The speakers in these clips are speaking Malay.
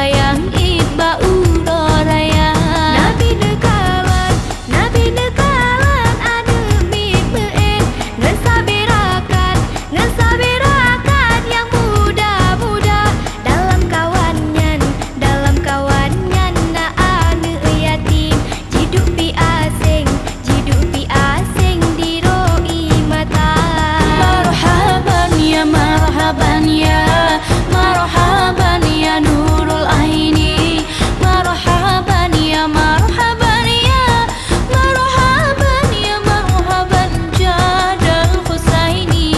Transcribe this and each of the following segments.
sayang iba uroraya. Nabi dekalan anu mit meet ngesabirakan yang muda-muda dalam kawannya na anu yatim jidupi asing di roi mata. Marhaban ya nurul aini, marhaban ya jadal Husaini.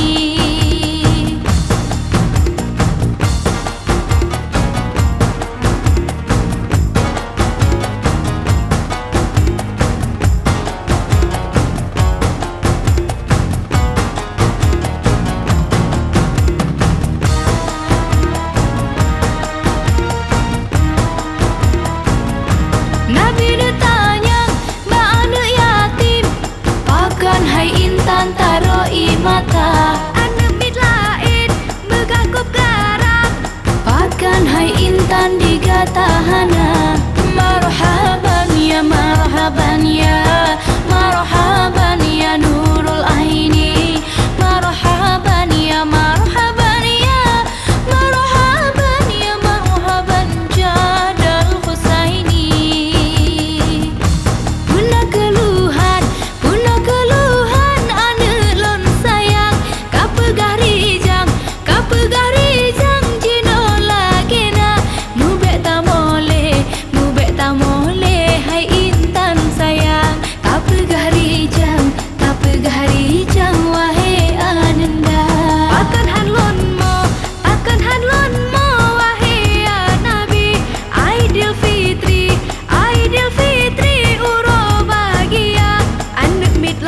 Nabi ditanya ba'anu yatim, pakan hai intan taroi mata. Anu mit lain begakup garang, pakan hai intan digatahana. Marhaban ya nurul aini, marhaban ya jadal Husaini. Puna keluhan anu lon sayang, kapegah rijang jino lagena. Mubek ta mole hai intan sayang, kapegah rijang wahai ananda. Pakan han lon mo wahai nabi, Aidil Fitri uro bahagia. Anak mit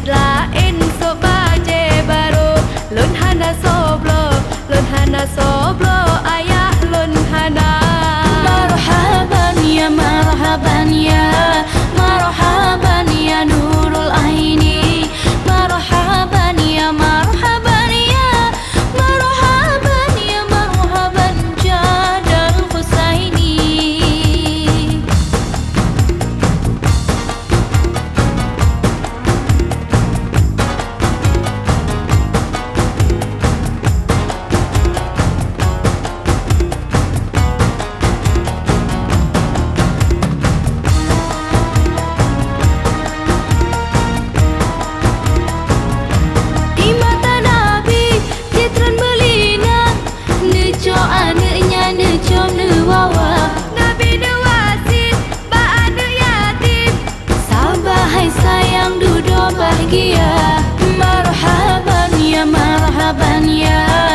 lain so baje baro, lon hana soblo ayah lon hana. Marhaban ya nurul aini, marhaban jadal Husaini. Di mata Nabi citran belinang, neco anaknya neco newawa. Nabi dewasin ba'anu yatim, sabah hai sayang dudo bahagia. Marhaban ya